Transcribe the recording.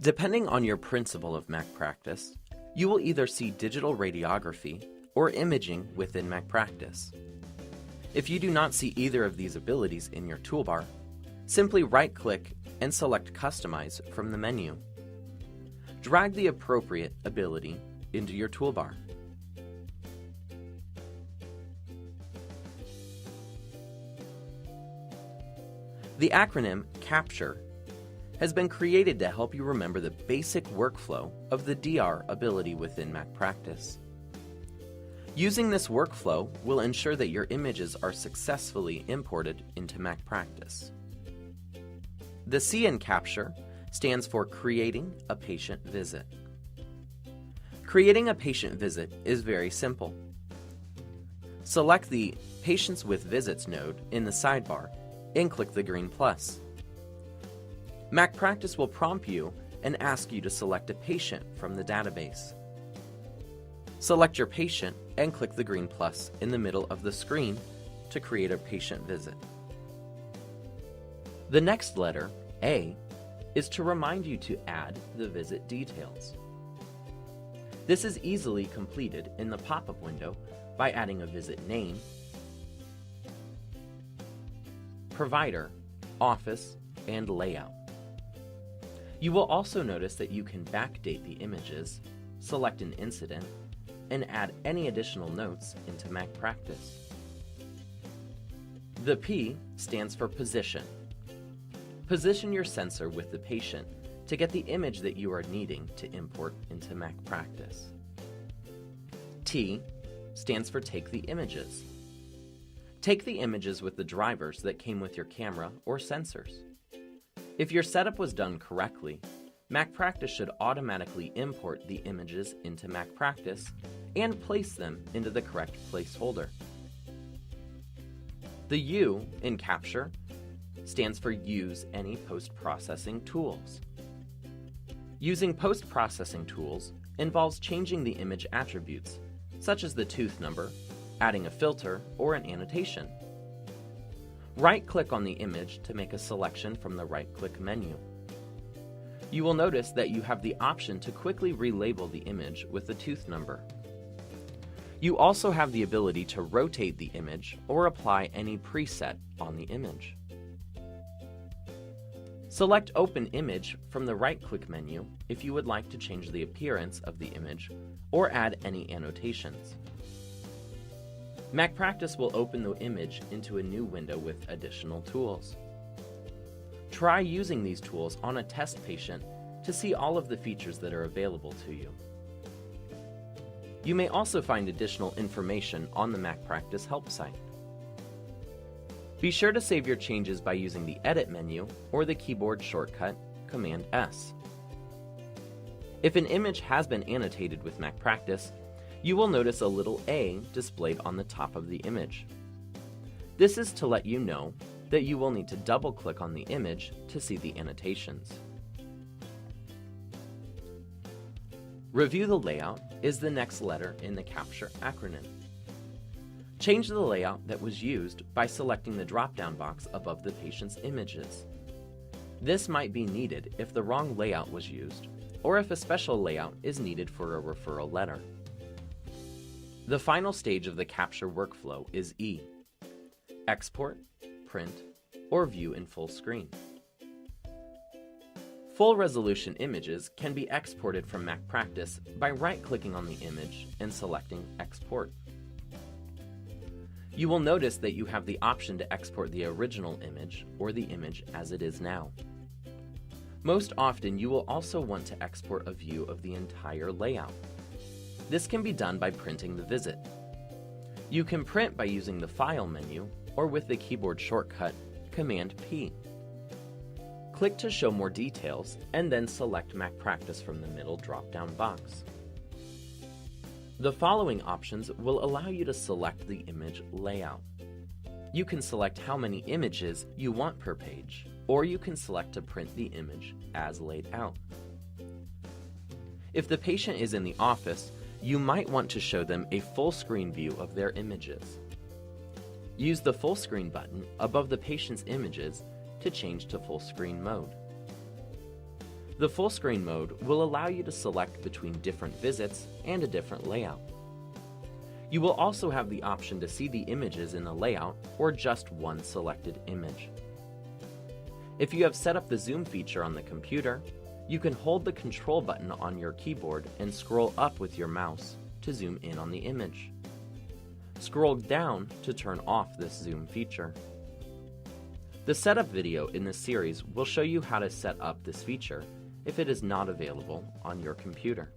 Depending on your principle of MacPractice, you will either see digital radiography or imaging within MacPractice. If you do not see either of these abilities in your toolbar, simply right-click and select Customize from the menu. Drag the appropriate ability into your toolbar. The acronym CAPTURE has been created to help you remember the basic workflow of the DR ability within MacPractice. Using this workflow will ensure that your images are successfully imported into MacPractice. The C in CAPTURE stands for Creating a Patient Visit. Creating a patient visit is very simple. Select the Patients with Visits node in the sidebar and click the green plus. MacPractice will prompt you and ask you to select a patient from the database. Select your patient and click the green plus in the middle of the screen to create a patient visit. The next letter, A, is to remind you to add the visit details. This is easily completed in the pop-up window by adding a visit name, provider, office, and layout. You will also notice that you can backdate the images, select an incident, and add any additional notes into MacPractice. The P stands for Position. Position your sensor with the patient to get the image that you are needing to import into MacPractice. T stands for Take the Images. Take the images with the drivers that came with your camera or sensors. If your setup was done correctly, MacPractice should automatically import the images into MacPractice and place them into the correct placeholder. The U in Capture stands for Use any post-processing tools. Using post-processing tools involves changing the image attributes, such as the tooth number, adding a filter, or an annotation. Right-click on the image to make a selection from the right-click menu. You will notice that you have the option to quickly relabel the image with the tooth number. You also have the ability to rotate the image or apply any preset on the image. Select Open Image from the right-click menu if you would like to change the appearance of the image or add any annotations. MacPractice will open the image into a new window with additional tools. Try using these tools on a test patient to see all of the features that are available to you. You may also find additional information on the MacPractice help site. Be sure to save your changes by using the Edit menu or the keyboard shortcut Command S. If an image has been annotated with MacPractice, you will notice a little A displayed on the top of the image. This is to let you know that you will need to double-click on the image to see the annotations. Review the Layout is the next letter in the CAPTURE acronym. Change the layout that was used by selecting the drop-down box above the patient's images. This might be needed if the wrong layout was used, or if a special layout is needed for a referral letter. The final stage of the CAPTURE workflow is E, Export, Print, or View in full screen. Full resolution images can be exported from MacPractice by right-clicking on the image and selecting Export. You will notice that you have the option to export the original image or the image as it is now. Most often, you will also want to export a view of the entire layout. This can be done by printing the visit. You can print by using the File menu or with the keyboard shortcut Command P. Click to show more details and then select MacPractice from the middle drop-down box. The following options will allow you to select the image layout. You can select how many images you want per page, or you can select to print the image as laid out. If the patient is in the office, you might want to show them a full screen view of their images. Use the full screen button above the patient's images to change to full screen mode. The full screen mode will allow you to select between different visits and a different layout. You will also have the option to see the images in the layout or just one selected image. If you have set up the zoom feature on the computer, you can hold the control button on your keyboard and scroll up with your mouse to zoom in on the image. Scroll down to turn off this zoom feature. The setup video in this series will show you how to set up this feature if it is not available on your computer.